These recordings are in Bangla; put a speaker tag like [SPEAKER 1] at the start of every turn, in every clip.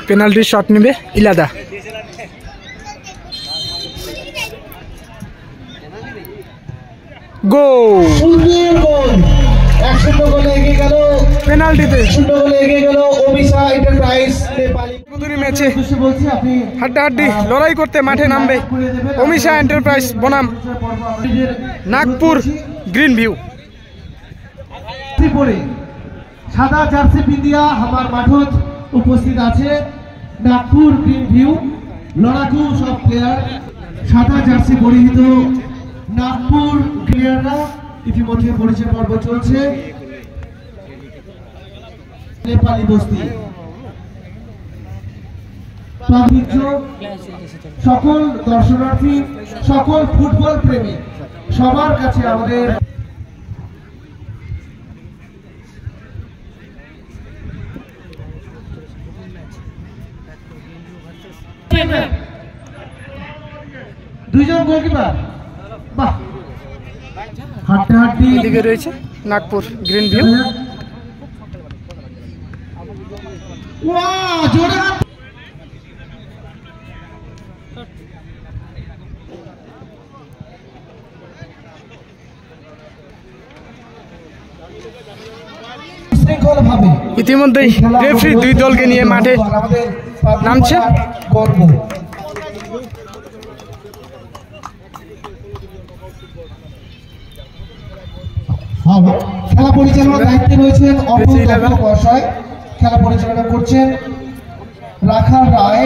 [SPEAKER 1] পেনাল্টি শট নেবে ইলাদা। গোল পেনাল্টিতে ম্যাচে হাড্ডাহাড্ডি লড়াই করতে মাঠে নামবে অমিশা এন্টারপ্রাইজ বনাম নাগপুর গ্রিন ভিউ।
[SPEAKER 2] সাদা জার্সি পিন্দিয়া আমার মাঠত উপস্থিত আছে নাগপুর গ্রিন ভিউ লড়াকু সব প্লেয়ার। সাদা জার্সি পরিহিত নাগপুর প্লেয়াররা ইতিমধ্যে পরিচয় পর্ব চলছে। নেপালি বস্তি সকল দর্শনার্থী সকল ফুটবল প্রেমী সবার কাছে আমাদের দুইজন গোলকিপার। বাহ, হাড্ডাহাড্ডি
[SPEAKER 1] দিকে রয়েছে নাগপুর গ্রিন ভিউ।
[SPEAKER 2] জোরে
[SPEAKER 1] ইতিমধ্যেই রেফারি দুই দলকে নিয়ে মাঠে নামছে।
[SPEAKER 2] খেলা পরিচালনার দায়িত্বে রয়েছেন খেলা পরিচালনা করছেন রাখাল রায়,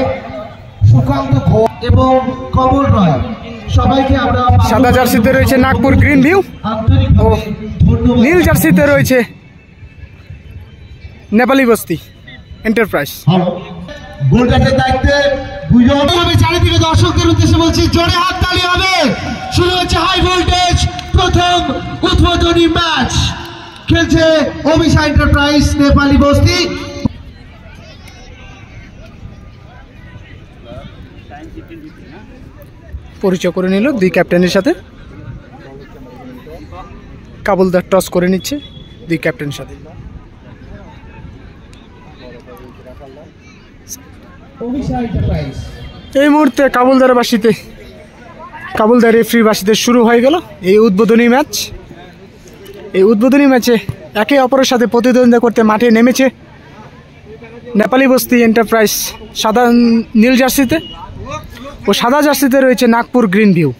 [SPEAKER 2] সুকান্ত ঘোষ এবং কমল রায়। সবাইকে আমরা
[SPEAKER 1] সাদা জার্সিতে রয়েছে নাগপুর গ্রিন ভিউ ও নীল জার্সিতে রয়েছে নেপালি বস্তি এন্টারপ্রাইজ।
[SPEAKER 2] গোলটাকে দায়িত্বে দুইজন। আমি চারিদিকে দর্শকদের উদ্দেশ্যে বলছি জোরে হাততালি হবে। শুরু হচ্ছে হাই ভোল্টেজ প্রথম উদ্বোধনী ম্যাচ। খেলছে অমিশা এন্টারপ্রাইজ নেপালি বস্তি।
[SPEAKER 1] পরিচয় করে নিল দুই ক্যাপ্টেনের সাথে। কাবুলদার টস করে নিচ্ছে দুই ক্যাপ্টেনের সাথে। এই মুহূর্তে কাবুলদার রেফারি বাসিতে শুরু হয়ে গেল এই উদ্বোধনী ম্যাচ। এই উদ্বোধনী ম্যাচে একে অপরের সাথে প্রতিদ্বন্দ্বিতা করতে মাঠে নেমেছে নেপালি বস্তি এন্টারপ্রাইজ সাদা নীল জার্সিতে ও সাদা জার্সিতে রয়েছে Nagpur green view.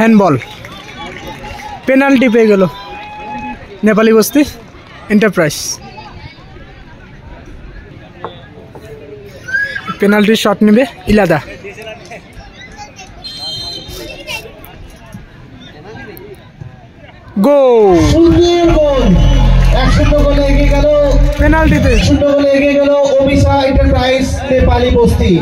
[SPEAKER 1] Handball penalty পেয়ে গেল নেপালি বস্তি এন্টারপ্রাইজ। পেনাল্টি শট নেবে ইলাদা। গোল পেনাল্টিতে
[SPEAKER 2] এগিয়ে গেল অমিশা এন্টারপ্রাইজ নেপালি বস্তি।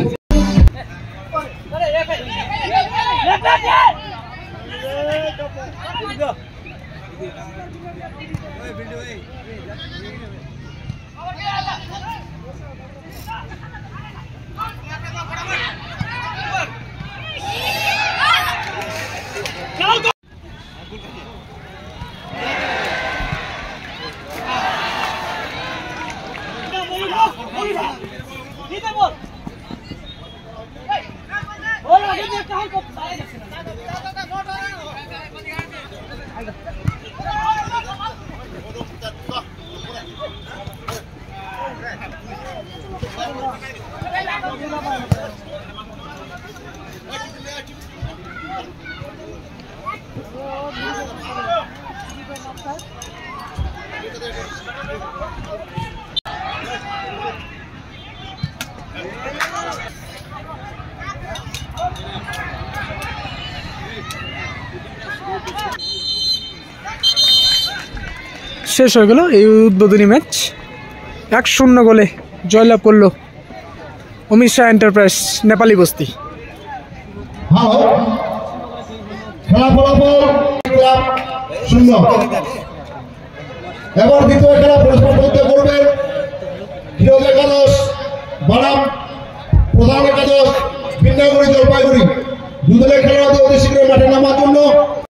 [SPEAKER 1] শেষ হয়ে গেল এই উদ্বোধনী ম্যাচ। 1-0 গোলে জয়লাভ করলো অমিত শাহ এন্টারপ্রাইজ নেপালি বস্তি।
[SPEAKER 2] খেলা ফলাফল শূন্য। এবার দ্বিতীয় খেলা পরস্পর মধ্যে করবেন হিরোজ একাদশ বারাম, প্রধান একাদশ বিন্যাগুড়ি জলপাইগুড়ি। দুদলের খেলোয়াড়দের অতি শীঘ্র মাঠে নামার জন্য